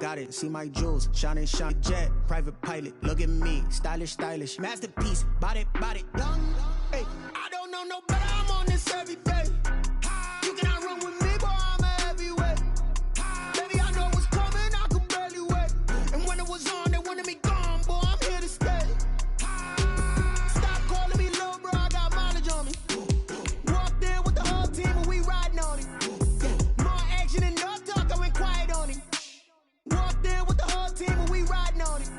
Got it, see my jewels, shining, shine, jet, private pilot, look at me, stylish, stylish, masterpiece, body, young, hey, I don't know no better, I'm on this every day, you cannot run with me, boy, I'm a heavyweight, baby, I know what's coming, I can barely wait, and when it was on, they wanted me gone, boy, I'm here to stay, stop calling me little bro, I got mileage on me, walked in with the whole team and we riding on it, more action and no talk, I went quiet on it. Walked in with the whole team and we riding on it.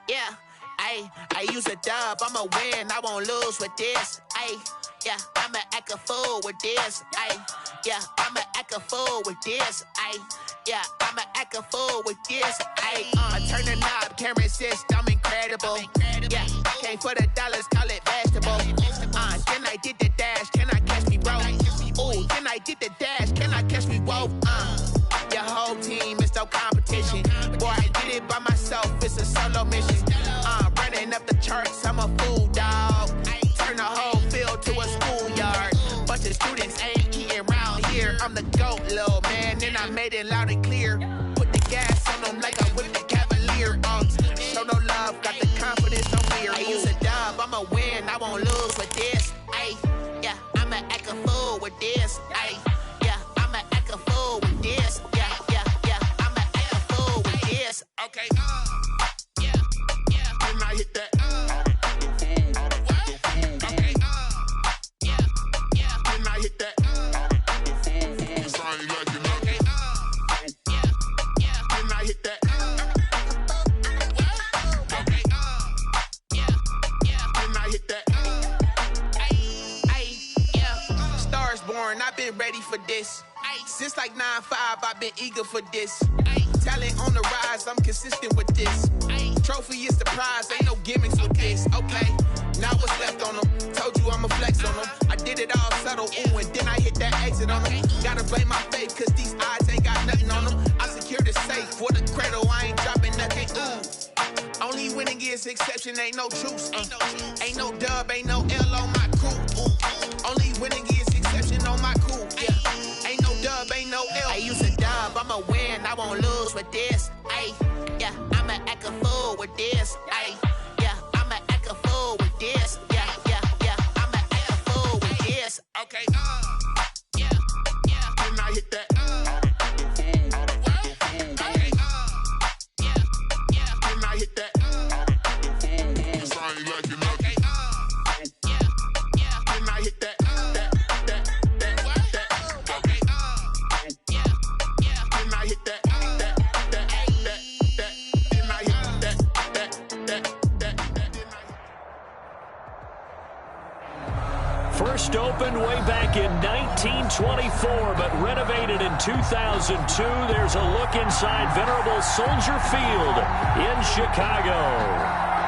Yeah, I use a dub, I'ma win, I won't lose with this. Yeah, I'ma act a fool with this. Yeah, I'ma act a fool with this. Yeah, I'ma act a fool with this. Turn the knob, camera assist, I'm incredible. Yeah, came for the dollars, call it vegetable. Then I did the dash, can I catch me, bro? Ooh, then I did the dash, can I catch me, whoa? Your whole team is no competition. Boy, I did it by myself, it's a solo mission. Running up the charts, I'm a fool, dog. Turn the whole field to a schoolyard. Bunch of students ain't eating around here. I'm the GOAT, little man, and I made it loud and clear. Put the gas on them like I whipped the Cavalier. Show no love, got the confidence, no fear. I use a dub, I'ma win, I won't lose with this. Yeah, I'ma act a fool with this. Yeah, I'ma act a fool with this. Yeah, I'ma act a fool with this. Okay, yeah, and I hit that. Okay, yeah, and I hit that. Cause I ain't like it. Okay, yeah, and I hit that. Okay, yeah, and I hit that. Yeah, Stars born, I've been ready for this. Since like 9-5, I've been eager for this. Talent on the rise, I'm consistent with this. Trophy is the prize, ain't no gimmicks with this. Okay, now what's left on them? Told you I'ma flex on them. I did it all subtle, ooh, and then I hit that exit on them. Gotta blame my faith, cause these odds ain't got nothing on them. I secure the safe for the cradle, I ain't dropping nothing, ooh. Only winning is exception, ain't no truce. Ain't no dub, ain't no L on my crew. Ooh. Only winning is exception on my crew, yeah. Ain't no dub, ain't no L. I use a dub, I'ma win, I won't lose with this. Yeah, I'ma act a fool with this. Yeah, I'ma act a fool with this. Yeah, I'ma act a fool with this. Okay, yeah, and I hit that. Okay, yeah, and I hit that. Cause I ain't like it. Okay, yeah, and I hit that. First opened way back in 1924, but renovated in 2002. There's a look inside venerable Soldier Field in Chicago.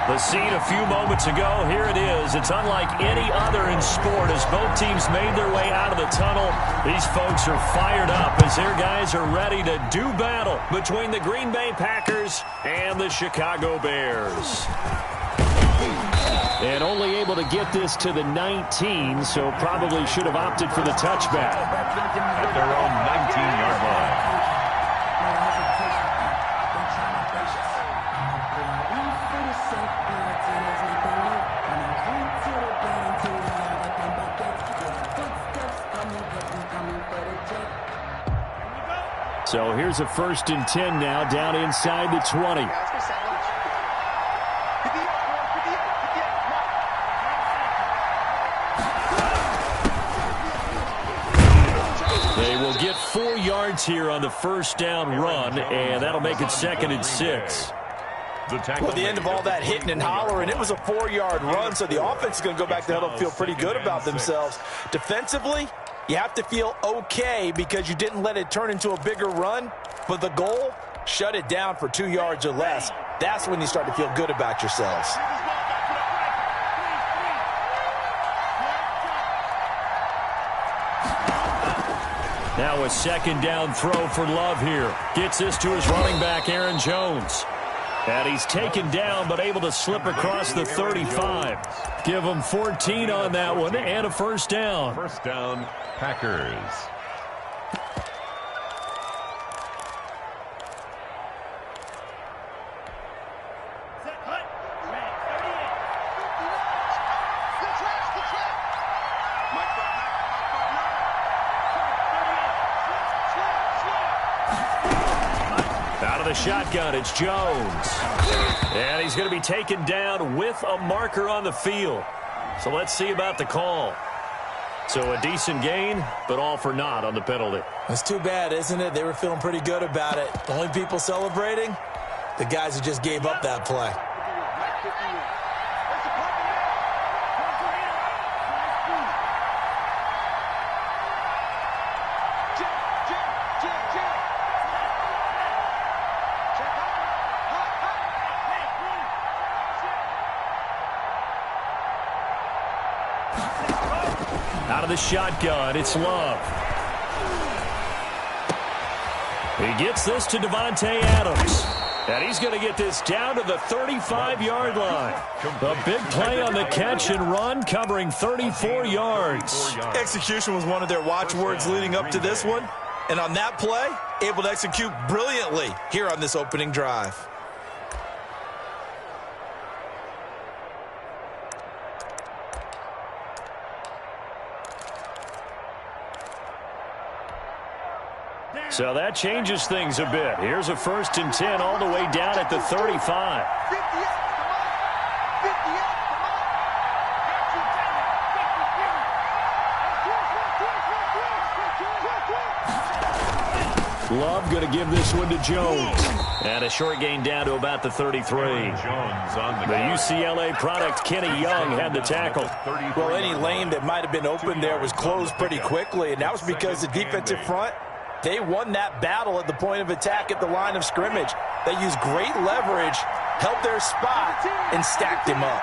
The scene a few moments ago, here it is. It's unlike any other in sport as both teams made their way out of the tunnel. These folks are fired up as their guys are ready to do battle between the Green Bay Packers and the Chicago Bears. And only able to get this to the 19, so probably should have opted for the touchback. At their own 19-yard line. So here's a 1st and 10 now, down inside the 20. They will get 4 yards here on the first down run, and that'll make it 2nd and 6. Well, the end of all that hitting and hollering, it was a 4-yard run, so the offense is going to go back to the huddle and feel pretty good about themselves. Defensively, you have to feel okay because you didn't let it turn into a bigger run, but the goal, shut it down for 2 yards or less. That's when you start to feel good about yourselves. Now a 2nd down throw for Love here. Gets this to his running back, Aaron Jones. And he's taken down but able to slip across the 35. Give him 14 on that one and a first down. First down, Packers. The shotgun, it's Jones. And he's going to be taken down with a marker on the field. So let's see about the call. So a decent gain, but all for naught on the penalty. It's too bad, isn't it? They were feeling pretty good about it. The only people celebrating, the guys who just gave up that play. Out of the shotgun, it's Love. He gets this to Davante Adams. And he's going to get this down to the 35-yard line. A big play on the catch and run, covering 34 yards. Execution was one of their watchwords leading up to this one. And on that play, able to execute brilliantly here on this opening drive. So that changes things a bit. Here's a 1st and 10 all the way down at the 35. Love going to give this one to Jones. And a short gain down to about the 33. The UCLA product, Kenny Young, had the tackle. Well, any lane that might have been open there was closed pretty quickly, and that was because the defensive front, they won that battle at the point of attack at the line of scrimmage. They used great leverage, held their spot, and stacked him up.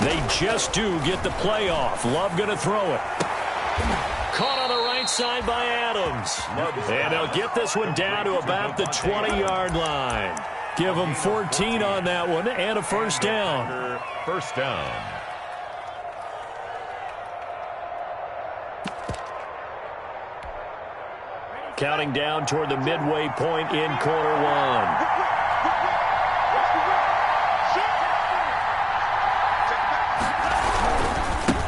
They just do get the playoff. Love going to throw it. Caught on the right side by Adams. And they'll get this one down to about the 20-yard line. Give them 14 on that one and a first down. First down. Counting down toward the midway point in quarter one.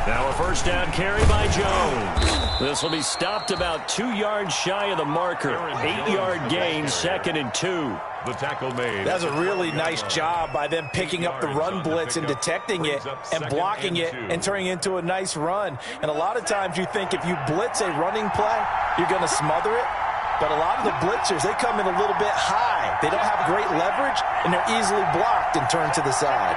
Now a first down carry by Jones. This will be stopped about 2 yards shy of the marker. 8-yard gain, 2nd and 2. The tackle made. That's a really nice job by them picking up the run blitz and detecting it and blocking it and turning it into a nice run. And a lot of times you think if you blitz a running play, you're going to smother it. But a lot of the blitzers, they come in a little bit high. They don't have great leverage, and they're easily blocked and turned to the side.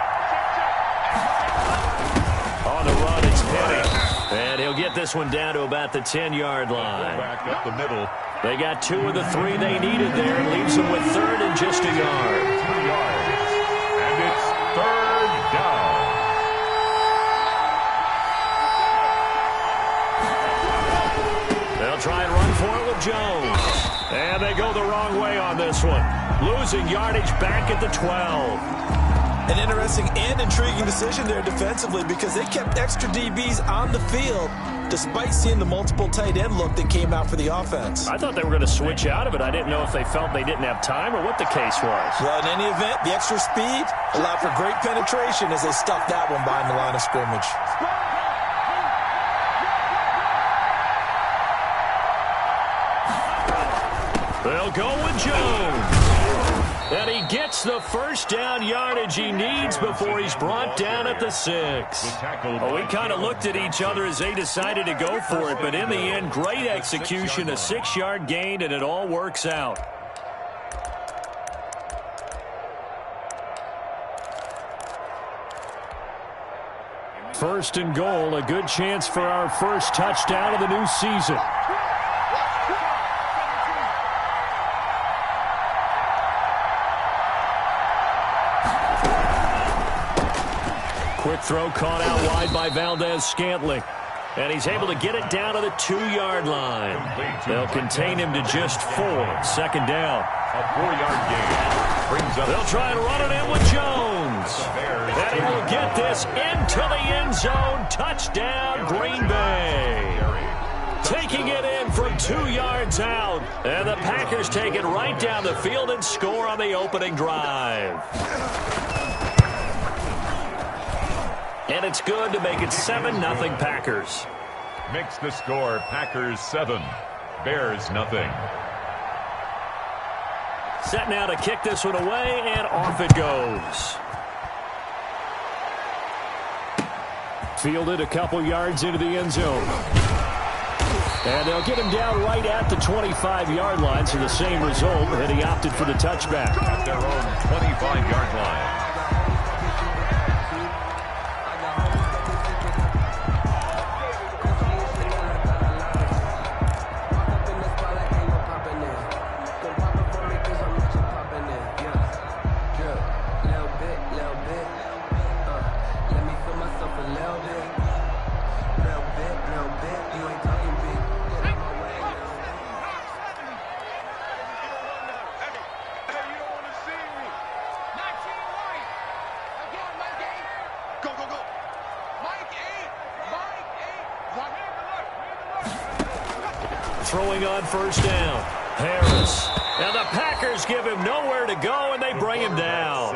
On the run, it's Penny. And he'll get this one down to about the 10-yard line. Back up the middle. They got 2 of the 3 they needed there. Leaves them with 3rd and just a yard. 3 yards. And it's 3rd down. They'll try and run for it with Jones. And they go the wrong way on this one. Losing yardage back at the 12. An interesting and intriguing decision there defensively because they kept extra DBs on the field despite seeing the multiple tight end look that came out for the offense. I thought they were going to switch out of it. I didn't know if they felt they didn't have time or what the case was. Well, in any event, the extra speed allowed for great penetration as they stuffed that one behind the line of scrimmage. They'll go with Jones. And he gets the first down yardage he needs before he's brought down at the 6. Well, we kind of looked at each other as they decided to go for it, but in the end, great execution, a 6-yard gain, and it all works out. First and goal, a good chance for our first touchdown of the new season. throw caught out wide by Valdez-Scantling. And he's able to get it down to the 2-yard line. They'll contain him to just 4. Second down. A 4-yard gain. Brings up. They'll try and run it in with Jones. And he will get this into the end zone. Touchdown, Green Bay. Taking it in from 2 yards out. And the Packers take it right down the field and score on the opening drive. And it's good to make it 7-0 Packers. Makes the score Packers 7, Bears nothing. Set now to kick this one away, and off it goes. Fielded a couple yards into the end zone. And they'll get him down right at the 25-yard line, so the same result, and he opted for the touchback. At their own 25-yard line. Throwing on first down. Harris. And the Packers give him nowhere to go, and they bring him down.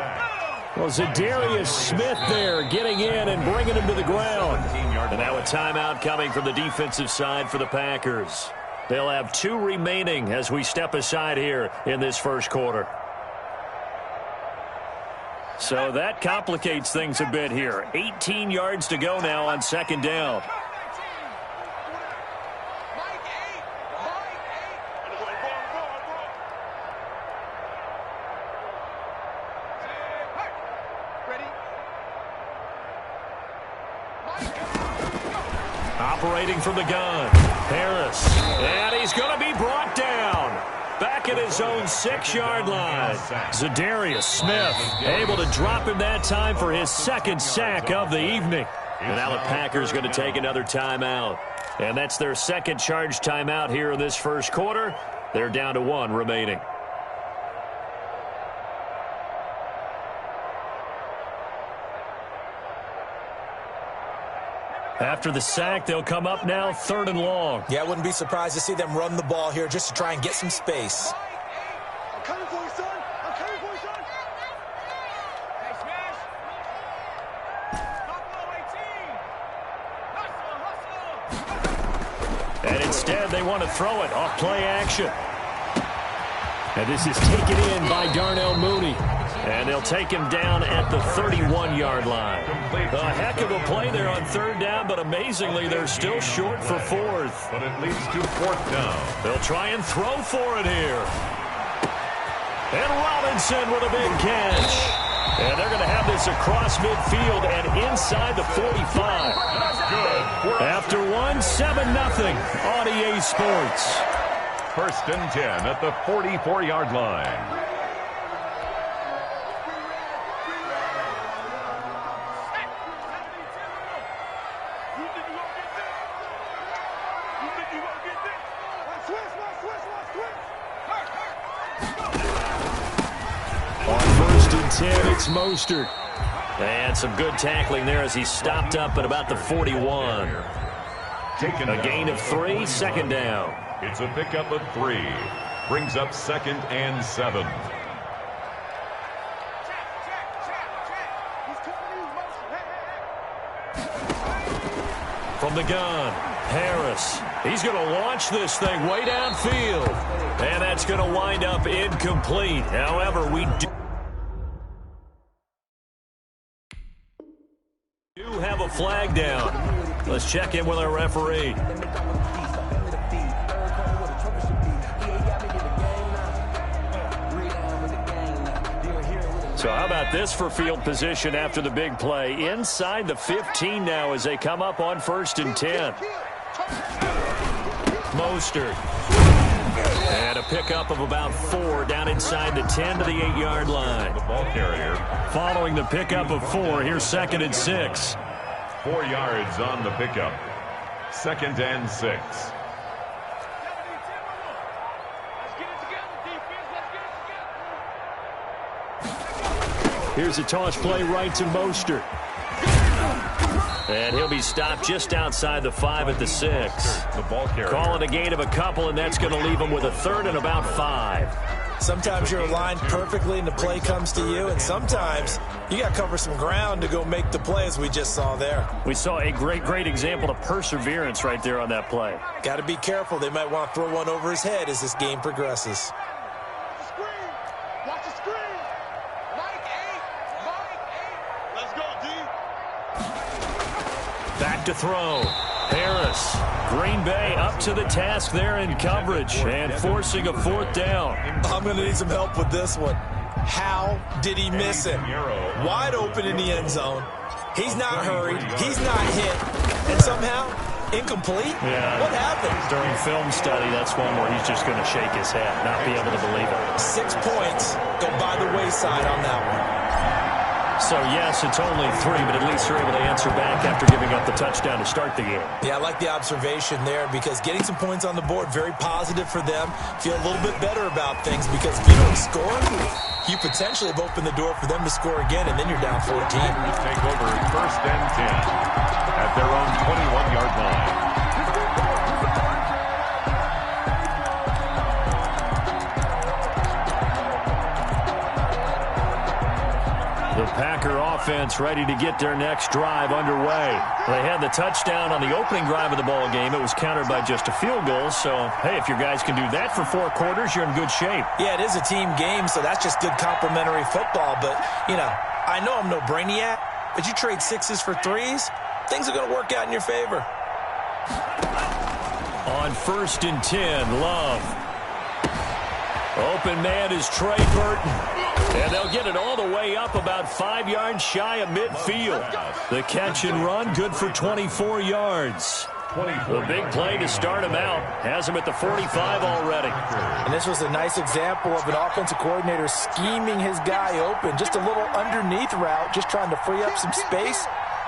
Well, Zadarius Smith there getting in and bringing him to the ground. And now a timeout coming from the defensive side for the Packers. They'll have 2 remaining as we step aside here in this first quarter. So that complicates things a bit here. 18 yards to go now on second down. Operating from the gun, Harris, and he's going to be brought down. Back at his own 6-yard line. Zadarius Smith able to drop him that time for his second sack of the evening. And now the Packers going to take another timeout. And that's their second charge timeout here in this first quarter. They're down to 1 remaining. After the sack, they'll come up now 3rd and long. Yeah, I wouldn't be surprised to see them run the ball here just to try and get some space. I'm coming for you, son. I'm coming for you, son. Hey, Smash. Hustle, 18. And instead, they want to throw it off play action. And this is taken in by Darnell Mooney. And they'll take him down at the 31-yard line. A heck of a play there on 3rd down, but amazingly, they're still short for 4th. But it leads to 4th down. They'll try and throw for it here. And Robinson with a big catch. And they're going to have this across midfield and inside the 45. Good. After 7-0 on EA Sports. 1st and 10 at the 44-yard line. On 1st and 10, it's Mostert. And some good tackling there as he stopped up at about the 41. A gain of 3, 2nd down. It's a pickup of 3. Brings up 2nd and 7. From the gun, Harris. He's going to launch this thing way downfield. And that's going to wind up incomplete. However, we do have a flag down. Let's check in with our referee. So how about this for field position after the big play? Inside the 15 now as they come up on 1st and 10. Mostert. And a pickup of about 4 down inside the 10 to the 8-yard line. The ball carrier. Following the pickup of 4, here's 2nd and 6. 4 yards on the pickup. 2nd and 6. Here's a toss play right to Mostert. And he'll be stopped just outside the 5 at the 6. The ball carrier. Call it a gain of a couple, and that's going to leave him with a 3rd and about 5. Sometimes you're aligned perfectly and the play comes to you, and sometimes you got to cover some ground to go make the play, as we just saw there. We saw a great example of perseverance right there on that play. Got to be careful. They might want to throw one over his head as this game progresses. Watch the screen. Mike 8. Let's go, D. Back to throw. Harris. Green Bay up to the task there in coverage and forcing a 4th down. I'm going to need some help with this one. How did he miss it? Wide open in the end zone. He's not hurried. He's not hit. And somehow, incomplete? Yeah. What happened? During film study, that's one where he's just going to shake his head, not be able to believe it. 6 points go by the wayside on that one. So, yes, it's only 3, but at least they're able to answer back after giving up the touchdown to start the game. Yeah, I like the observation there because getting some points on the board, very positive for them. Feel a little bit better about things because if you don't score, you potentially have opened the door for them to score again, and then you're down 14. Take over 1st and 10 at their own 21-yard line. The Packer offense ready to get their next drive underway. They had the touchdown on the opening drive of the ball game. It was countered by just a field goal. So, hey, if your guys can do that for 4 quarters, you're in good shape. Yeah, it is a team game, so that's just good complimentary football. But, you know, I know I'm no brainiac, but you trade 6s for 3s, things are going to work out in your favor. On 1st and 10, Love. Open man is Trey Burton. And they'll get it all the way up about 5 yards shy of midfield. The catch and run, good for 24 yards. The big play to start him out. Has him at the 45 already. And this was a nice example of an offensive coordinator scheming his guy open. Just a little underneath route, just trying to free up some space.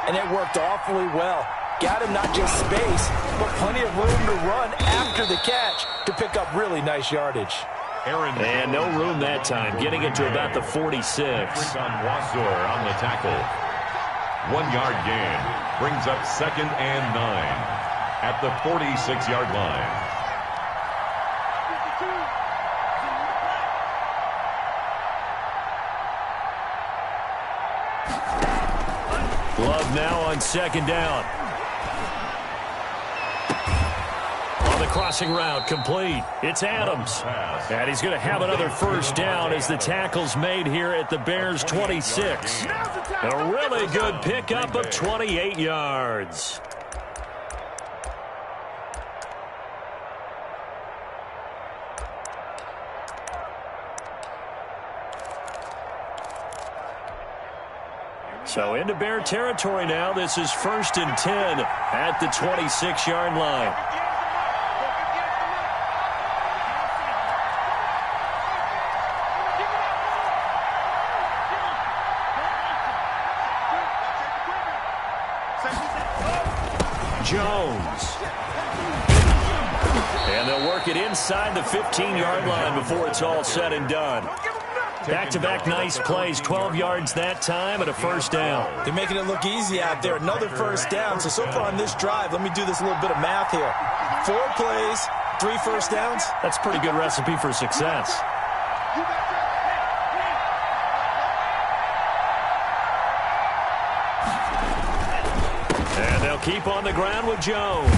And it worked awfully well. Got him not just space, but plenty of room to run after the catch to pick up really nice yardage. And no room that time, getting it to about the 46. Wasser on the tackle. 1-yard gain brings up 2nd and 9 at the 46-yard line. Love now on 2nd down. The crossing route complete. It's Adams. And he's going to have another 1st down as the tackle's made here at the Bears' 26. A really good pickup of 28 yards. So into Bear territory now. This is 1st and 10 at the 26-yard line. Jones. And they'll work it inside the 15-yard line before it's all said and done. Back-to-back nice plays, 12 yards that time and a 1st down. They're making it look easy out there. Another 1st down. So far on this drive, let me do this little bit of math here. 4 plays, 3 1st downs. That's a pretty good recipe for success. And they'll keep on the ground with Jones.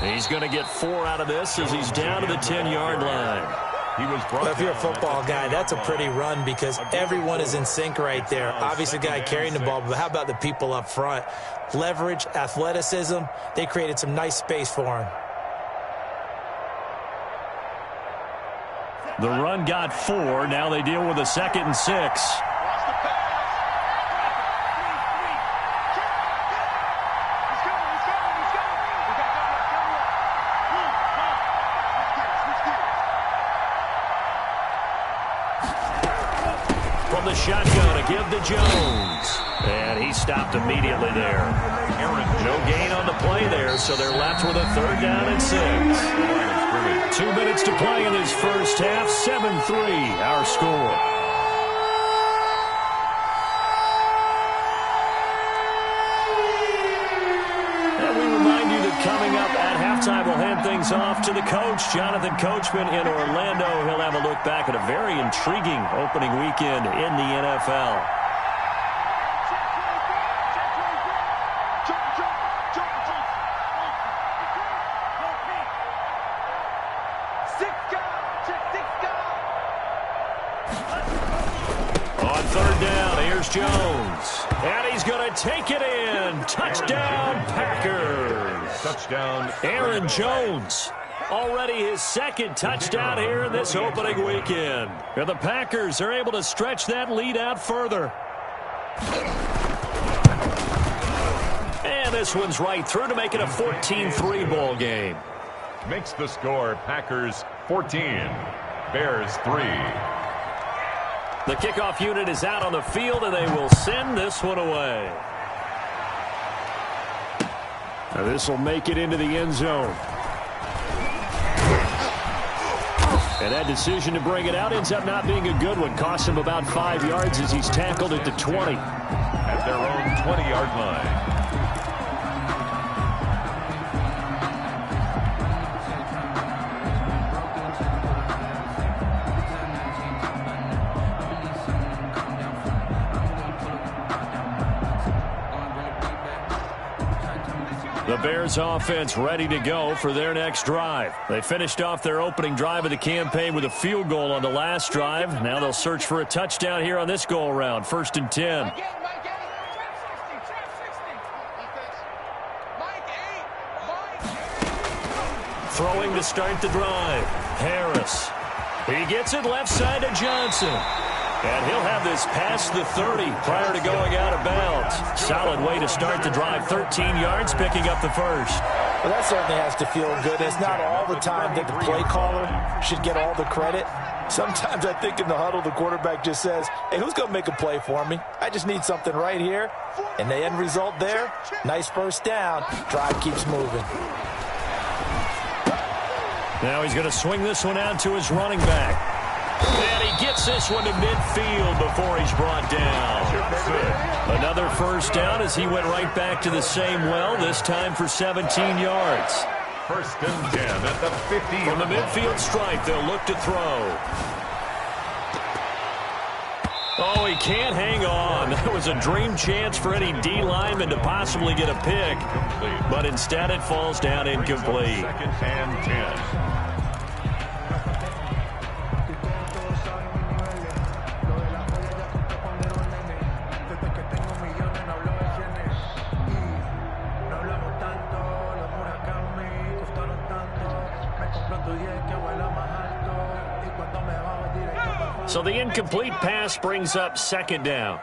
He's going to get 4 out of this as he's down to the 10-yard line. Well, if you're a football guy, that's a pretty run because everyone is in sync right there. Obviously, the guy carrying the ball, but how about the people up front? Leverage, athleticism, they created some nice space for him. The run got 4. Now they deal with a 2nd and 6. give to Jones. And he stopped immediately there. No gain on the play there, so they're left with a 3rd down and 6. 2 minutes to play in this first half. 7-3, our score. Coming up at halftime, we'll hand things off to the coach, Jonathan Coachman in Orlando. He'll have a look back at a very intriguing opening weekend in the NFL. On 3rd down, here's Jones. And he's going to take it in. Touchdown, Packers. Touchdown, Aaron Jones. Already his 2nd touchdown here in this opening weekend. And the Packers are able to stretch that lead out further. And this one's right through to make it a 14-3 ball game. Makes the score Packers 14, Bears 3. The kickoff unit is out on the field, and they will send this one away. Now this will make it into the end zone. And that decision to bring it out ends up not being a good one. Costs him about 5 yards as he's tackled at the 20. At their own 20-yard line. The Bears offense ready to go for their next drive. They finished off their opening drive of the campaign with a field goal on the last drive. Now they'll search for a touchdown here on this go-around. 1st and 10. Throwing to start the drive. Harris. He gets it left side to Johnson. And he'll have this past the 30 prior to going out of bounds. Solid way to start the drive. 13 yards, picking up the 1st. Well, that certainly has to feel good. It's not all the time that the play caller should get all the credit. Sometimes I think in the huddle, the quarterback just says, hey, who's going to make a play for me? I just need something right here. And the end result there, nice 1st down. Drive keeps moving. Now he's going to swing this one out to his running back. And he gets this one to midfield before he's brought down. Another 1st down as he went right back to the same well, this time for 17 yards. 1st and 10 at the 50. From the midfield stripe, they'll look to throw. Oh, he can't hang on. That was a dream chance for any D lineman to possibly get a pick. But instead it falls down incomplete. 2nd and 10. So the incomplete pass brings up 2nd down.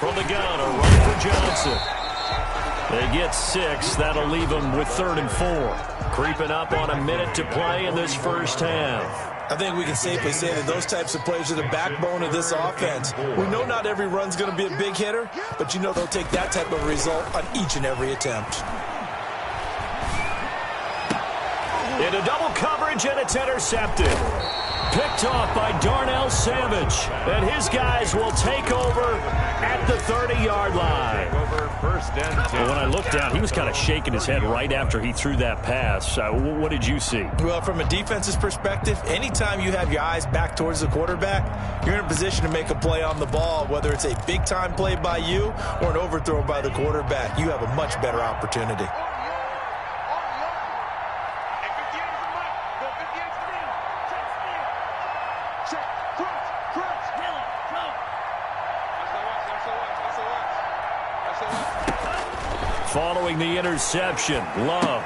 From the gun, a run for Johnson. They get 6. That'll leave them with 3rd and 4. Creeping up on a minute to play in this first half. I think we can safely say that those types of plays are the backbone of this offense. We know not every run's going to be a big hitter, but you know they'll take that type of result on each and every attempt. Into double coverage, and it's intercepted. Picked off by Darnell Savage. And his guys will take over at the 30-yard line. Well, when I looked down, he was kind of shaking his head right after he threw that pass. What did you see? Well, from a defense's perspective, anytime you have your eyes back towards the quarterback, you're in a position to make a play on the ball, whether it's a big-time play by you or an overthrow by the quarterback. You have a much better opportunity. Following the interception, Love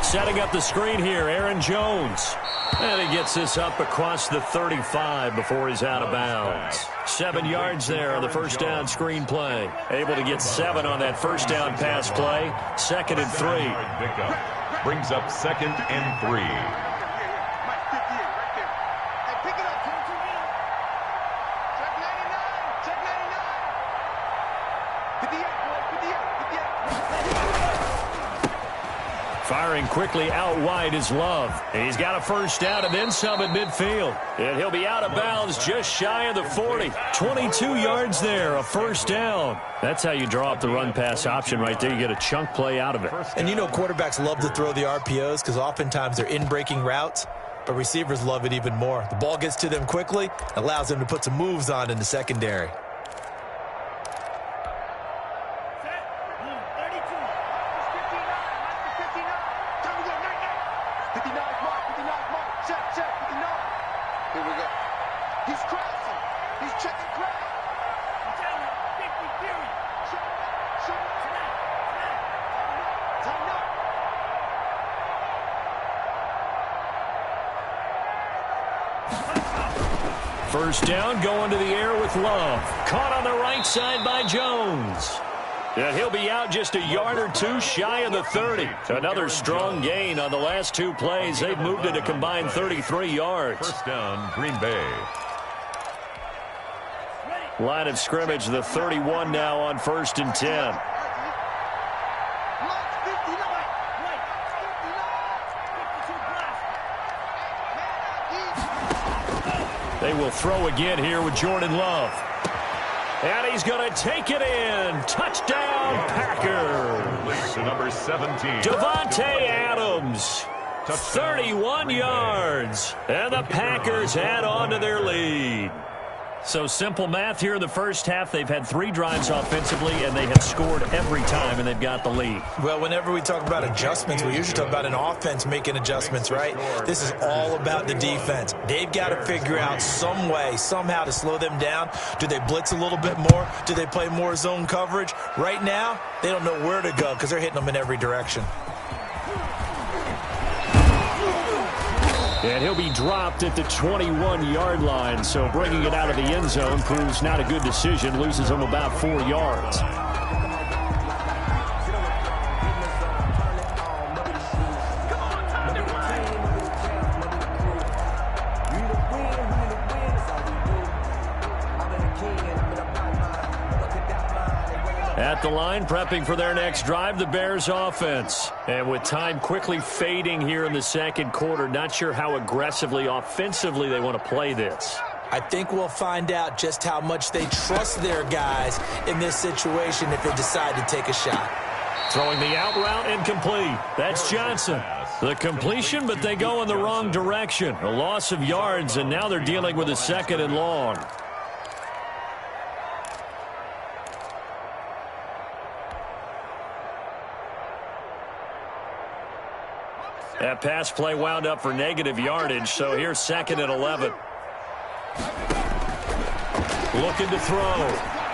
setting up the screen here, Aaron Jones. And he gets this up across the 35 before he's out of bounds. 7 yards there on the 1st down screen play. Able to get 7 on that 1st down pass play. 2nd and 3. Brings up 2nd and 3. Firing quickly out wide is Love. He's got a first down and then some at midfield. And he'll be out of bounds just shy of the 40. 22 yards there, a first down. That's how you draw up the run-pass option right there. You get a chunk play out of it. And you know quarterbacks love to throw the RPOs because oftentimes they're in-breaking routes, but receivers love it even more. The ball gets to them quickly, allows them to put some moves on in the secondary. First down, going to the air with Love. Caught on the right side by Jones. And he'll be out just a yard or two shy of the 30. Another strong gain on the last two plays. They've moved it a combined 33 yards. First down, Green Bay. Line of scrimmage, the 31 now on 1st and 10. They will throw again here with Jordan Love. And he's going to take it in. Touchdown, Packers. To number 17. Devontae Adams. 31 yards. And the Packers add on to their lead. So simple math here in the first half. They've had 3 drives offensively, and they have scored every time, and they've got the lead. Well, whenever we talk about adjustments, we usually talk about an offense making adjustments, right? This is all about the defense. They've got to figure out some way, somehow to slow them down. Do they blitz a little bit more? Do they play more zone coverage? Right now, they don't know where to go because they're hitting them in every direction. And he'll be dropped at the 21-yard line, so bringing it out of the end zone proves not a good decision. Loses him about 4 yards. At the line, prepping for their next drive, the Bears offense. And with time quickly fading here in the second quarter, not sure how aggressively, offensively they want to play this. I think we'll find out just how much they trust their guys in this situation if they decide to take a shot. Throwing the out route incomplete. That's Johnson. The completion, but they go in the wrong direction. A loss of yards, and now they're dealing with a 2nd and long. That pass play wound up for negative yardage, so here's 2nd and 11. Looking to throw.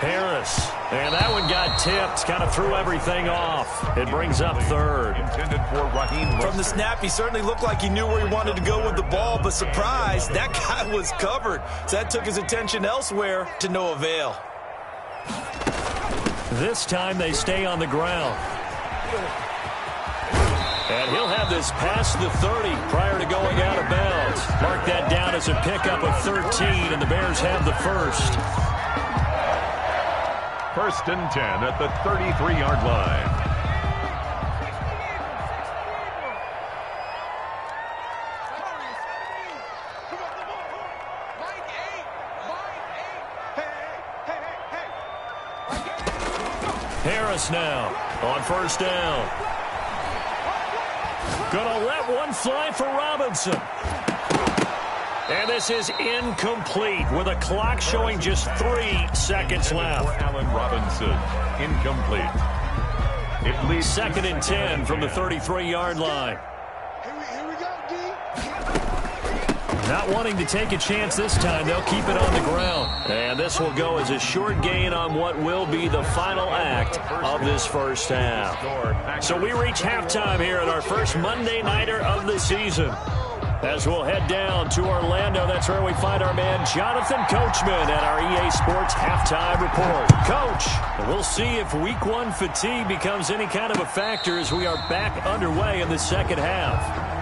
Harris. And that one got tipped. Kind of threw everything off. It brings up 3rd. Intended for Raheem. From the snap, he certainly looked like he knew where he wanted to go with the ball, but surprise, that guy was covered. So that took his attention elsewhere to no avail. This time they stay on the ground. And he'll have this past the 30 prior to going out of bounds. Mark that down as a pickup of 13, and the Bears have the first. 1st and 10 at the 33-yard line. Harris now on 1st down. Gonna let one fly for Robinson. And this is incomplete with a clock showing just 3 seconds left. For Allen Robinson, incomplete. It leads 2nd and 10 from the 33-yard line. Here we go, D. Not wanting to take a chance this time, they'll keep it on the ground. And this will go as a short gain on what will be the final act of this first half. So we reach halftime here at our first Monday Nighter of the season. As we'll head down to Orlando, that's where we find our man Jonathan Coachman at our EA Sports Halftime Report. Coach, we'll see if Week 1 fatigue becomes any kind of a factor as we are back underway in the second half.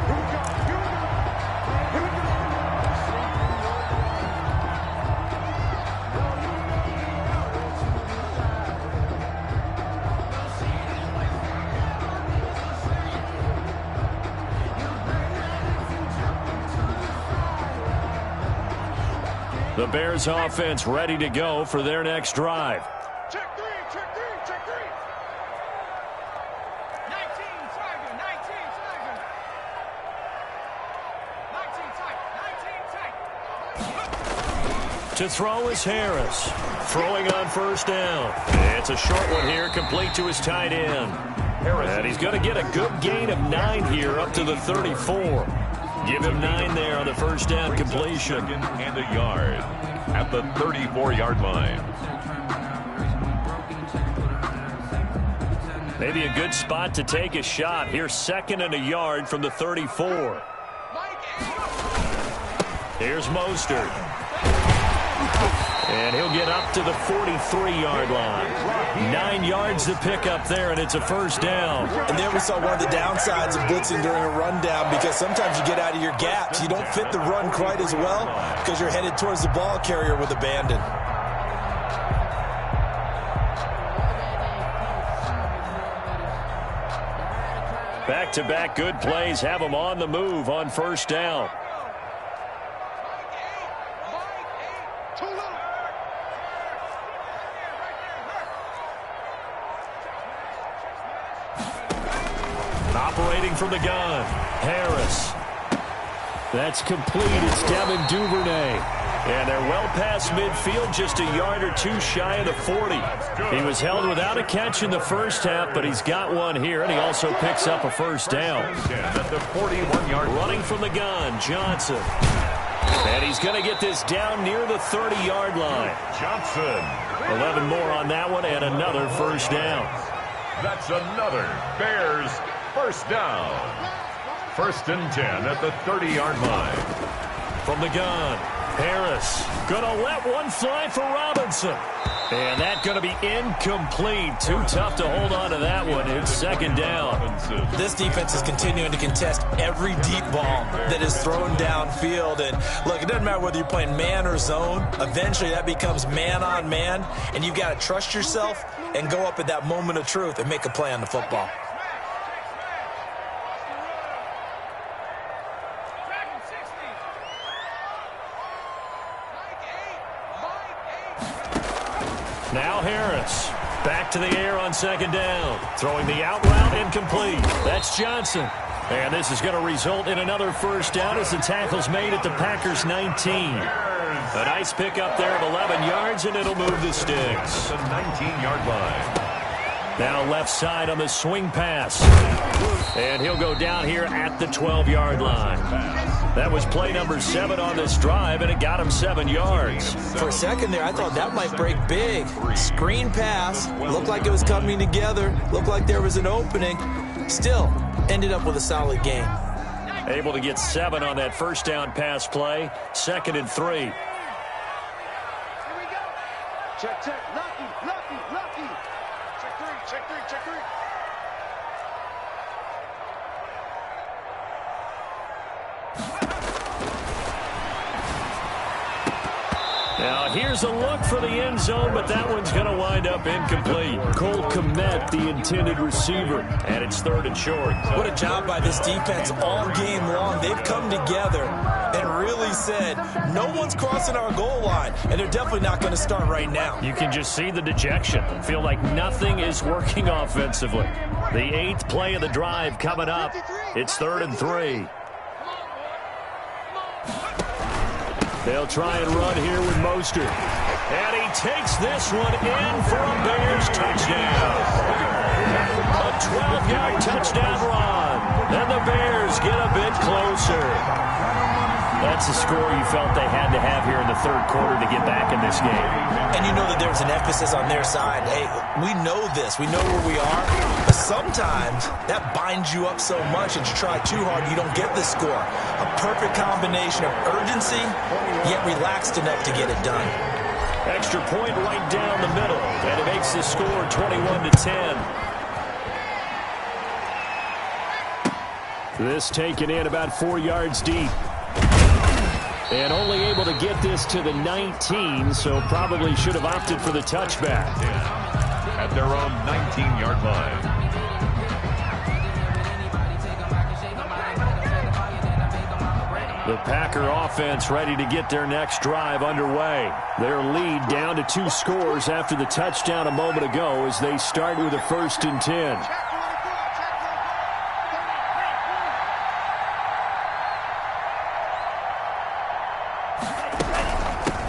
The Bears offense ready to go for their next drive. Check three, check three, check three. 19 tiger, 19 tiger. 19 tight. To throw is Harris. Throwing on first down. It's a short one here, complete to his tight end. And he's going to get a good gain of 9 here up to the 34. Give him 9 there on the first down completion. Second and a yard at the 34-yard line. Maybe a good spot to take a shot. Here's 2nd and a yard from the 34. Here's Mostert. And he'll get up to the 43-yard line. 9 yards to pick up there, and it's a first down. And there we saw one of the downsides of blitzing during a rundown, because sometimes you get out of your gaps. You don't fit the run quite as well because you're headed towards the ball carrier with abandon. Back-to-back good plays have them on the move on first down. Operating from the gun, Harris. That's complete. It's Devin Duvernay. And they're well past midfield, just a yard or 2 shy of the 40. He was held without a catch in the first half, but he's got one here, and he also picks up a first down. At the 41-yard line. Running from the gun, Johnson. And he's going to get this down near the 30-yard line. Johnson. 11 more on that one, and another first down. That's another Bears first down. 1st and 10 at the 30-yard line. From the gun, Harris gonna let one fly for Robinson. And that's going to be incomplete. Too tough to hold on to that one. It's 2nd down. This defense is continuing to contest every deep ball that is thrown downfield. And look, it doesn't matter whether you're playing man or zone. Eventually that becomes man on man. And you've got to trust yourself and go up at that moment of truth and make a play on the football. Now Harris, back to the air on 2nd down. Throwing the out route, incomplete. That's Johnson. And this is going to result in another first down as the tackle's made at the Packers' 19. A nice pickup there of 11 yards, and it'll move the sticks. The 19-yard line. Now left side on the swing pass. And he'll go down here at the 12-yard line. That was play number 7 on this drive, and it got him 7 yards. For a second there, I thought that might break big. Screen pass. Looked like it was coming together. Looked like there was an opening. Still, ended up with a solid game. Able to get 7 on that first down pass play. 2nd and 3. Here we go. Check, check. Lucky, lucky, lucky. Check three, check three, check three. Now here's a look for the end zone, but that one's going to wind up incomplete. Cole Kmet, the intended receiver, and it's 3rd and short. What a job by this defense all game long. They've come together and really said, no one's crossing our goal line, and they're definitely not going to start right now. You can just see the dejection. Feel like nothing is working offensively. The 8th play of the drive coming up. It's 3rd and 3. They'll try and run here with Mostert. And he takes this one in for a Bears touchdown. A 12-yard touchdown run. And the Bears get a bit closer. That's a score you felt they had to have here in the 3rd quarter to get back in this game. And you know that there's an emphasis on their side. Hey, we know this. We know where we are. But sometimes that binds you up so much that you try too hard, you don't get the score. A perfect combination of urgency, yet relaxed enough to get it done. Extra point right down the middle. And it makes the score 21-10. This taken in about 4 yards deep. And only able to get this to the 19, so probably should have opted for the touchback. At their own 19-yard line. The Packer offense ready to get their next drive underway. Their lead down to 2 scores after the touchdown a moment ago as they start with a 1st and 10.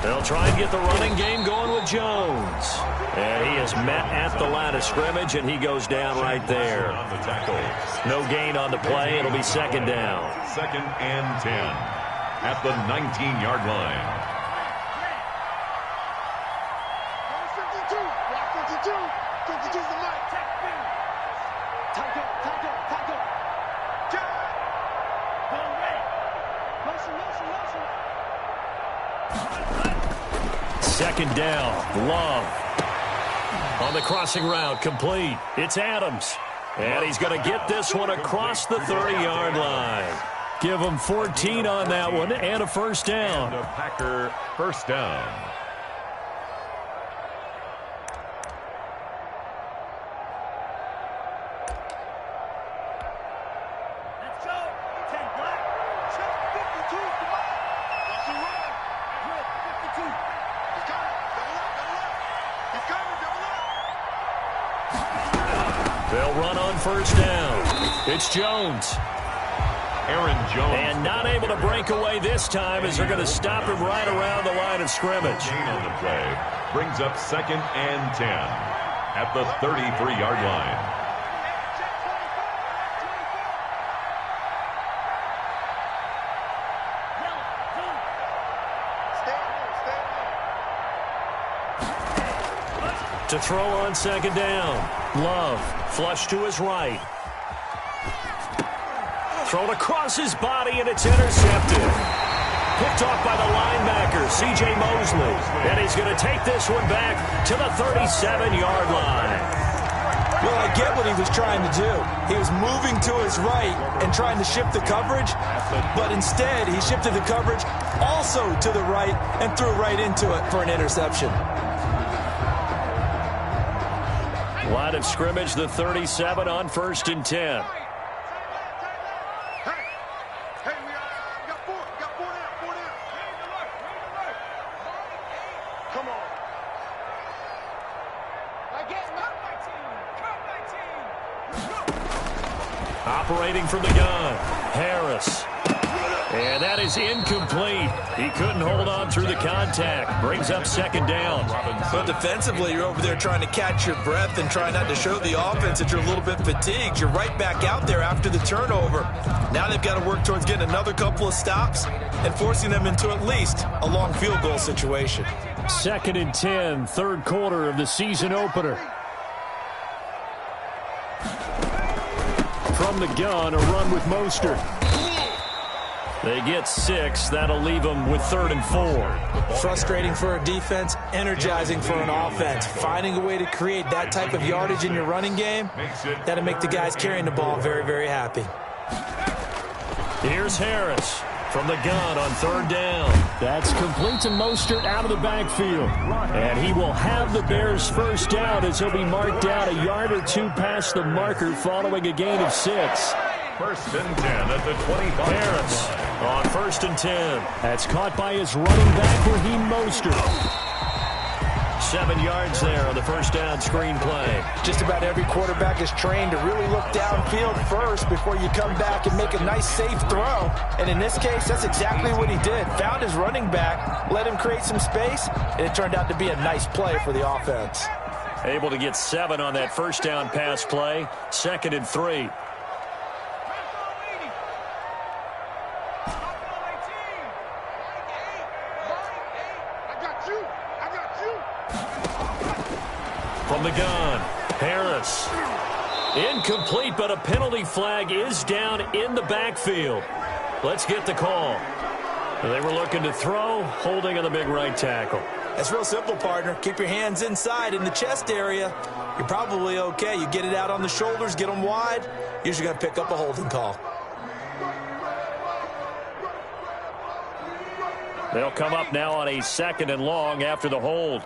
They'll try and get the running game going with Jones. And he is met at the line of scrimmage, and he goes down right there. No gain on the play. It'll be 2nd down. 2nd and 10 at the 19-yard line. 52. 52's the mic. Tight up. Motion. 2nd down. Love. On the crossing route, complete. It's Adams. And he's going to get this one across the 30-yard line. Give him 14 on that one and a 1st down. And a Packer 1st down. Let's go. 10 black. Check 52. Come on. That's the run. Good. 52. He's got it. Double up. He's got it. Double up. They'll run on 1st down. It's Jones. Aaron Jones. And not able to break away this time as they're going to stop him right around the line of scrimmage. Gain on the play brings up 2nd and 10 at the 33-yard line. To throw on 2nd down. Love, flush to his right. Thrown across his body, and it's intercepted. Picked off by the linebacker, C.J. Mosley. And he's going to take this one back to the 37-yard line. Well, I get what he was trying to do. He was moving to his right and trying to shift the coverage, but instead he shifted the coverage also to the right and threw right into it for an interception. Line of scrimmage, the 37 on 1st and 10. Operating from the gun, Harris. And that is incomplete. He couldn't hold on through the contact. Brings up 2nd down. But defensively, you're over there trying to catch your breath and try not to show the offense that you're a little bit fatigued. You're right back out there after the turnover. Now they've got to work towards getting another couple of stops and forcing them into at least a long field goal situation. 2nd and 10, 3rd quarter of the season opener. From the gun, a run with Mostert. They get 6. That'll leave them with 3rd and 4. Frustrating for a defense, energizing for an offense. Finding a way to create that type of yardage in your running game, that'll make the guys carrying the ball very, very happy. Here's Harris from the gun on 3rd down. That's complete to Mostert out of the backfield. And he will have the Bears' 1st down as he'll be marked out a yard or 2 past the marker following a gain of 6. 1st and 10 at the 25. Harris on 1st and 10. That's caught by his running back, Raheem Mostert. 7 yards there on the 1st down screen play. Just about every quarterback is trained to really look downfield first before you come back and make a nice, safe throw. And in this case, that's exactly what he did. Found his running back, let him create some space, and it turned out to be a nice play for the offense. Able to get 7 on that 1st down pass play. 2nd and 3. From the gun, Harris. Incomplete, but a penalty flag is down in the backfield. Let's get the call. They were looking to throw, holding on the big right tackle. That's real simple, partner. Keep your hands inside in the chest area. You're probably okay. You get it out on the shoulders, get them wide. Usually going to pick up a holding call. They'll come up now on a 2nd and long after the hold.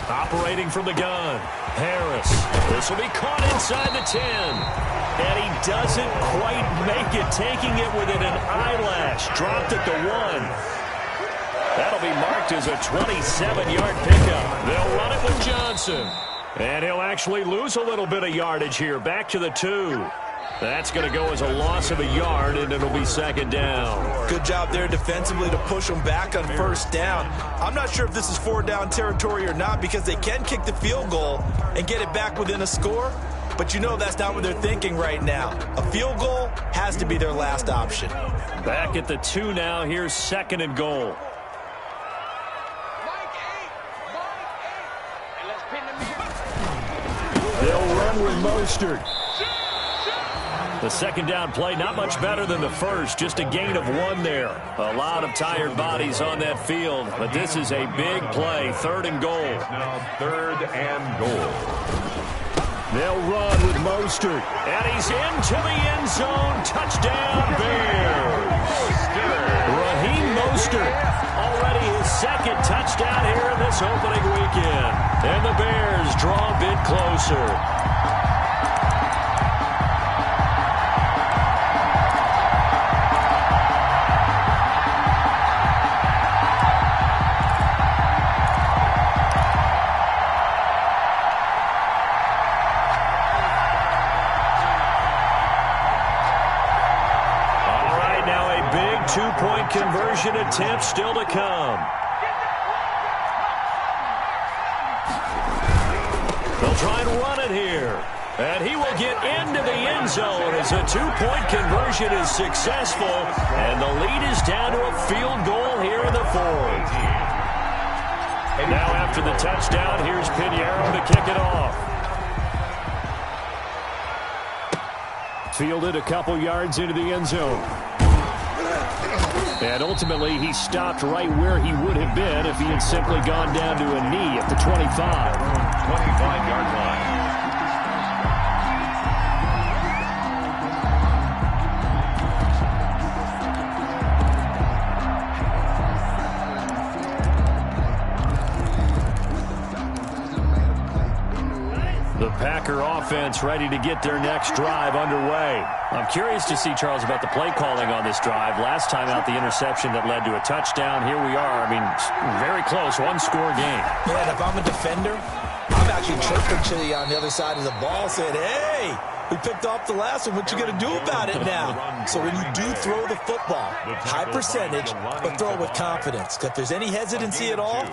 Operating from the gun, Harris. This will be caught inside the 10. And he doesn't quite make it, taking it within an eyelash. Dropped at the 1. That'll be marked as a 27-yard pickup. They'll run it with Johnson. And he'll actually lose a little bit of yardage here. Back to the 2. That's going to go as a loss of a yard, and it'll be second down. Good job there defensively to push them back on first down. I'm not sure if this is 4-down territory or not because they can kick the field goal and get it back within a score. But you know that's not what they're thinking right now. A field goal has to be their last option. Back at the 2 now. Here's second and goal. They'll run with Mostert. The second down play, not much better than the first, just a gain of 1 there. A lot of tired bodies on that field, but this is a big play, third and goal. Now third and goal. They'll run with Mostert, and he's into the end zone. Touchdown, Bears. Raheem Mostert, already his second touchdown here in this opening weekend. And the Bears draw a bit closer. Two-point conversion attempt still to come. They'll try and run it here. And he will get into the end zone as a two-point conversion is successful. And the lead is down to a field goal here in the fourth. And now after the touchdown, here's Pinheiro to kick it off. Fielded a couple yards into the end zone. And ultimately, he stopped right where he would have been if he had simply gone down to a knee at the 25. 25-yard line. The Packer offense ready to get their next drive underway. I'm curious to see, Charles, about the play calling on this drive. Last time out, the interception that led to a touchdown. Here we are. I mean, very close, one-score game. Yeah, and if I'm a defender, I'm actually chirping to you on the other side of the ball saying, hey, we picked off the last one. What you going to do about it now? So when you do throw the football, high percentage, but throw it with confidence. Because if there's any hesitancy at all,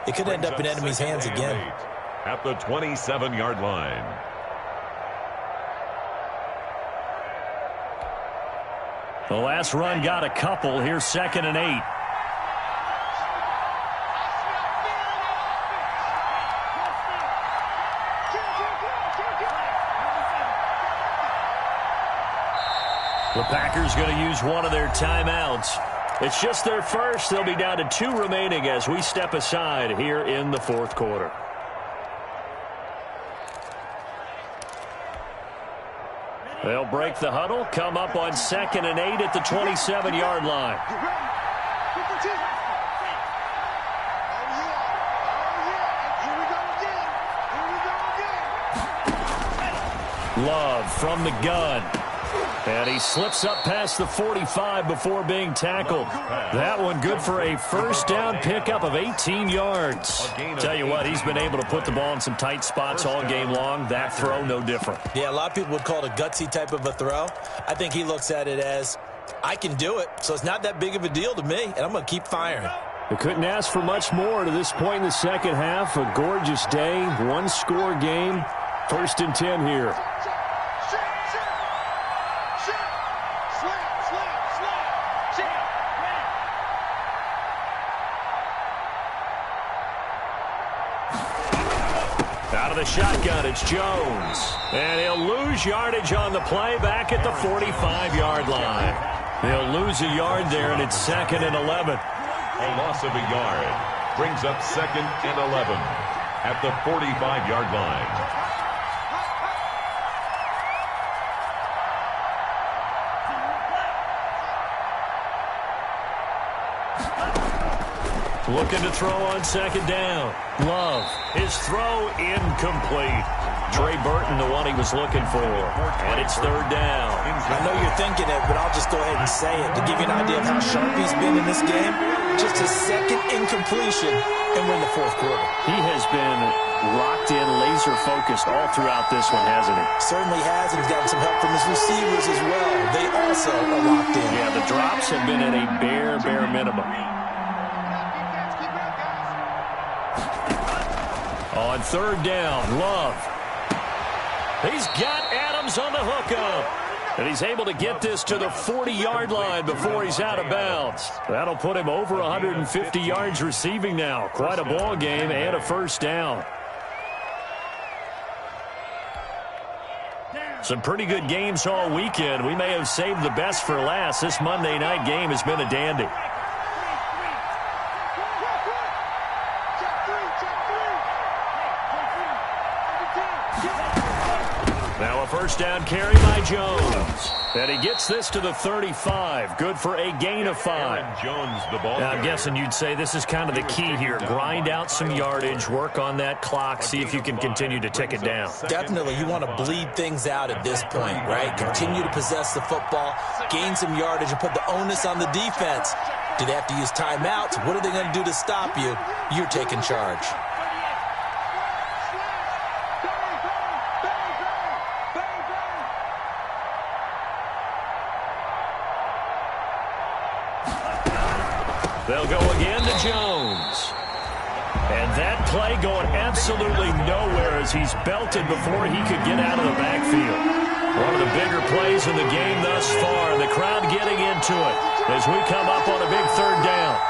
it could end up in enemy's hands again. At the 27-yard line. The last run got a couple. Here's 2nd and 8. The Packers going to use one of their timeouts. It's just their first. They'll be down to 2 remaining as we step aside here in the fourth quarter. They'll break the huddle, come up on 2nd and 8 at the 27-yard line. Love from the gun. And he slips up past the 45 before being tackled. That one good for a first down pickup of 18 yards. Tell you what, he's been able to put the ball in some tight spots all game long. That throw, no different. Yeah, a lot of people would call it a gutsy type of a throw. I think he looks at it as, I can do it, so it's not that big of a deal to me, and I'm going to keep firing. They couldn't ask for much more to this point in the second half. A gorgeous day, one-score game. 1st and 10 here. Out of the shotgun, it's Jones. And he'll lose yardage on the play back at the 45-yard line. They'll lose a yard there, and it's 2nd and 11. A loss of a yard brings up 2nd and 11 at the 45-yard line. Looking to throw on second down. Love. His throw incomplete. Trey Burton, the one he was looking for. And it's third down. I know you're thinking it, but I'll just go ahead and say it. To give you an idea of how sharp he's been in this game, just a second incompletion, and we're in the fourth quarter. He has been locked in, laser-focused all throughout this one, hasn't he? Certainly has, and he's gotten some help from his receivers as well. They also are locked in. Yeah, the drops have been at a bare minimum. On third down, Love. He's got Adams on the hookup. And he's able to get this to the 40-yard line before he's out of bounds. That'll put him over 150 yards receiving now. Quite a ball game and a first down. Some pretty good games all weekend. We may have saved the best for last. This Monday night game has been a dandy. Now a first down carry by Jones. And he gets this to the 35. Good for a gain of 5. Jones, the ball. Now, I'm guessing you'd say this is kind of the key here. Grind out some yardage, work on that clock, see if you can continue to tick it down. Definitely, you want to bleed things out at this point, right? Continue to possess the football, gain some yardage, and put the onus on the defense. Do they have to use timeouts? What are they going to do to stop you? You're taking charge. They'll go again to Jones. And that play going absolutely nowhere as he's belted before he could get out of the backfield. One of the bigger plays in the game thus far. And the crowd getting into it as we come up on a big third down.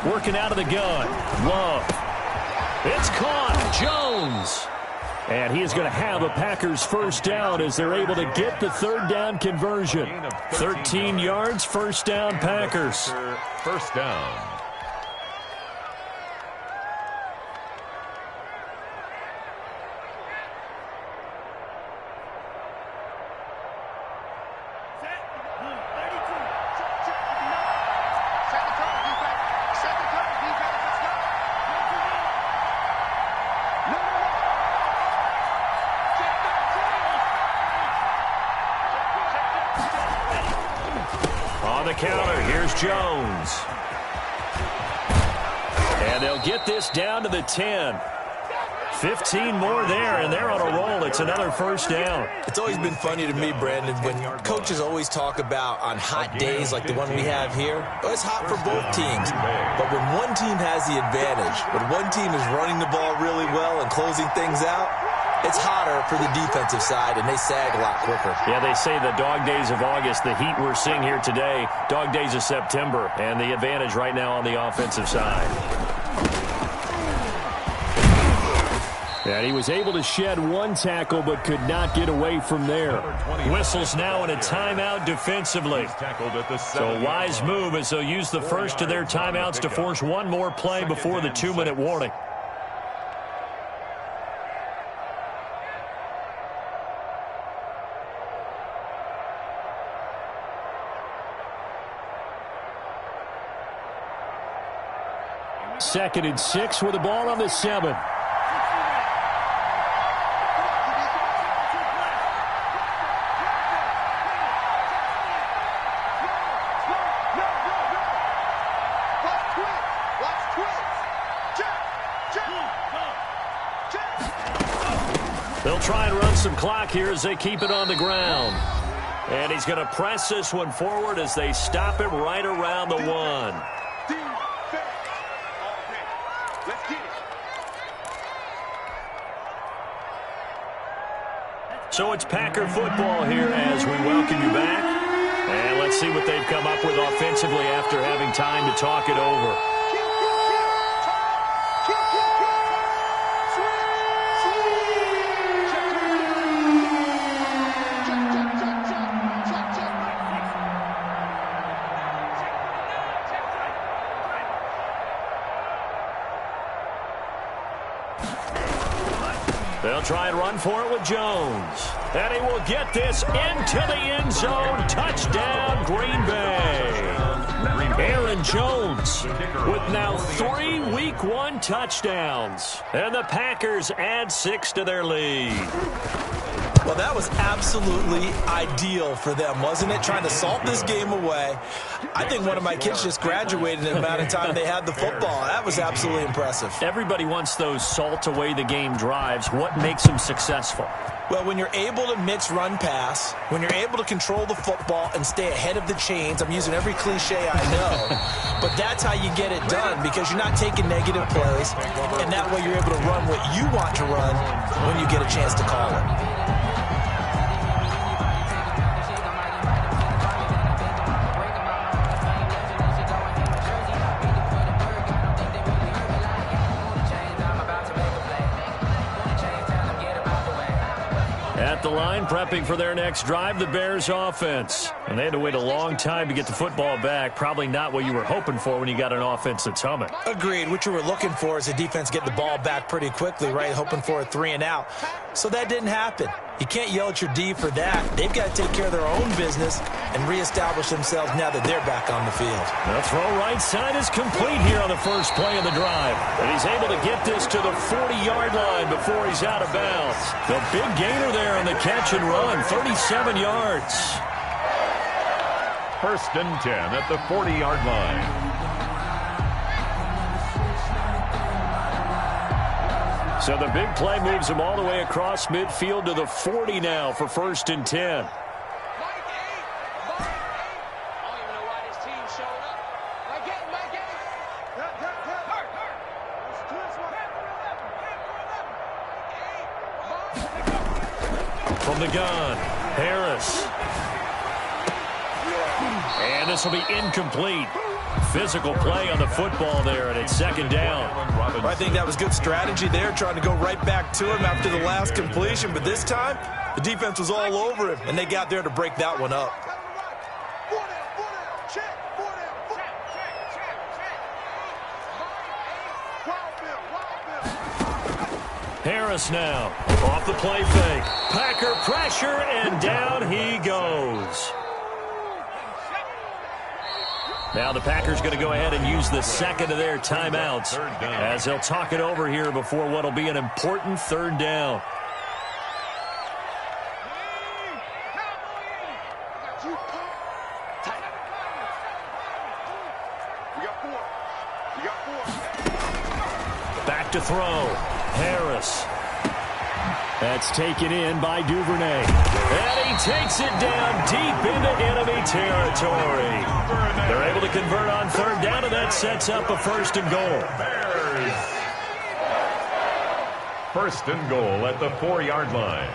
Working out of the gun. Love. It's caught. Jones. And he is going to have a Packers first down as they're able to get the third down conversion. 13 yards, first down, Packers. First down. Counter. Here's Jones. And they'll get this down to the 10. 15 more there, and they're on a roll. It's another first down. It's always been funny to me, Brandon, when coaches always talk about on hot days like the one we have here, it's hot for both teams. But when one team has the advantage, when one team is running the ball really well and closing things out, it's hotter for the defensive side, and they sag a lot quicker. Yeah, they say the dog days of August, the heat we're seeing here today, dog days of September, and the advantage right now on the offensive side. And he was able to shed one tackle but could not get away from there. Whistles now in a timeout defensively. So a wise move as they'll use the first of their timeouts to force one more play before the 2-minute warning. Second and 6 with the ball on the 7. They'll try and run some clock here as they keep it on the ground. And he's going to press this one forward as they stop him right around the 1. So it's Packer football here as we welcome you back. And let's see what they've come up with offensively after having time to talk it over. They'll They'll try and run for it with Jones. And he will get this into the end zone. Touchdown, Green Bay. Aaron Jones with now 3 Week 1 touchdowns. And the Packers add 6 to their lead. Well, that was absolutely ideal for them, wasn't it? Trying to salt this game away. I think one of my kids just graduated in the amount of time they had the football. That was absolutely impressive. Everybody wants those salt away the game drives. What makes them successful? Well, when you're able to mix run-pass, when you're able to control the football and stay ahead of the chains, I'm using every cliche I know, but that's how you get it done because you're not taking negative plays, and that way you're able to run what you want to run when you get a chance to call it. At the line, prepping for their next drive, the Bears offense. And they had to wait a long time to get the football back. Probably not what you were hoping for when you got an offense that's humming. Agreed. What you were looking for is the defense get the ball back pretty quickly, right? Hoping for a 3 and out. So that didn't happen. You can't yell at your D for that. They've got to take care of their own business and reestablish themselves now that they're back on the field. The throw right side is complete here on the first play of the drive. And he's able to get this to the 40-yard line before he's out of bounds. The big gainer there on the catch and run, 37 yards. First and 10 at the 40-yard line. So the big play moves him all the way across midfield to the 40 now for first and 10. From the gun, Harris. And this will be incomplete. Physical play on the football there, and it's second down. I think that was good strategy there, trying to go right back to him after the last completion. But this time, the defense was all over him, and they got there to break that one up. Harris now, off the play fake. Packer pressure, and down he goes. Now the Packers going to go ahead and use the second of their timeouts as they'll talk it over here before what will be an important third down. Back to throw. Harris. That's taken in by Duvernay. And he takes it down deep into enemy territory. They're able to convert on third down, and that sets up a first and goal. First and goal at the 4-yard line.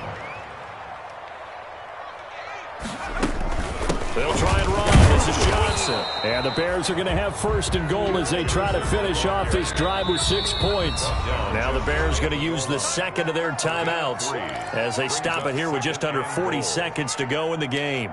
They'll try and run. This is Johnson. And the Bears are going to have first and goal as they try to finish off this drive with 6 points. Now the Bears going to use the second of their timeouts as they stop it here with just under 40 seconds to go in the game.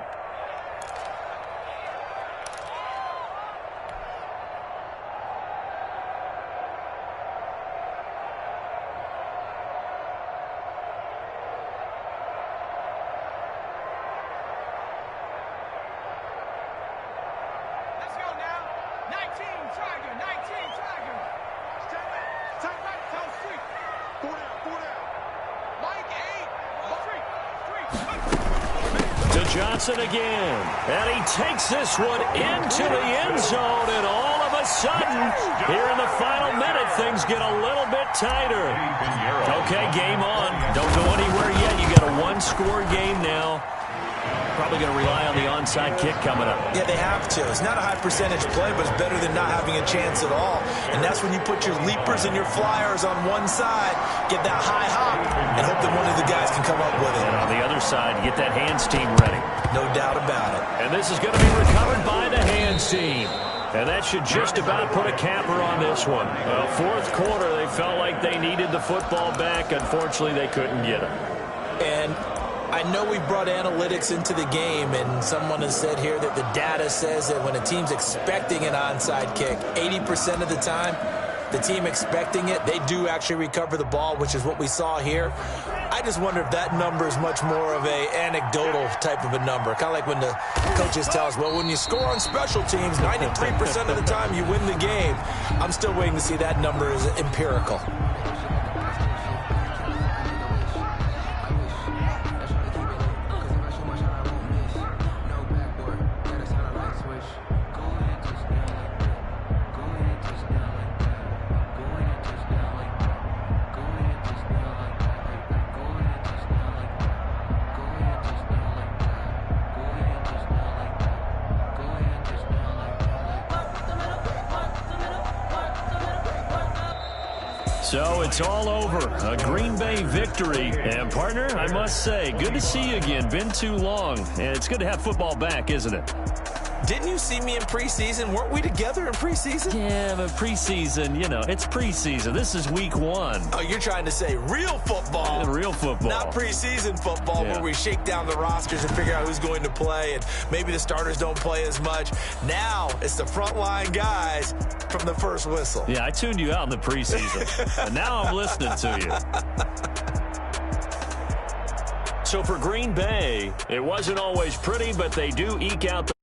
Johnson again, and he takes this one into the end zone, and all of a sudden, here in the final minute, things get a little bit tighter. Okay, game on. Don't go anywhere yet. You got a one-score game now. Probably going to rely on the onside kick coming up. Yeah, they have to. It's not a high percentage play, but it's better than not having a chance at all. And that's when you put your leapers and your flyers on one side, get that high hop, and hope that one of the guys can come up with it. And on the other side, get that hands team ready. No doubt about it. And this is going to be recovered by the hands team. And that should just about put a capper on this one. Well, fourth quarter, they felt like they needed the football back. Unfortunately, they couldn't get it. And I know we brought analytics into the game, and someone has said here that the data says that when a team's expecting an onside kick, 80% of the time, the team expecting it, they do actually recover the ball, which is what we saw here. just wonder if that number is much more of a anecdotal type of a number. Kind of like when the coaches tell us, well, when you score on special teams, 93% of the time you win the game. I'm still waiting to see that number is empirical. So it's all over. A Green Bay victory. And, partner, I must say, good to see you again. Been too long. And it's good to have football back, isn't it? Didn't you see me in preseason? Weren't we together in preseason? Yeah, but preseason, you know, it's preseason. This is week 1. Oh, you're trying to say real football. Yeah, real football. Not preseason football where we shake down the rosters and figure out who's going to play, and maybe the starters don't play as much. Now it's the frontline guys from the first whistle. Yeah, I tuned you out in the preseason. But now I'm listening to you. So for Green Bay, it wasn't always pretty, but they do eke out the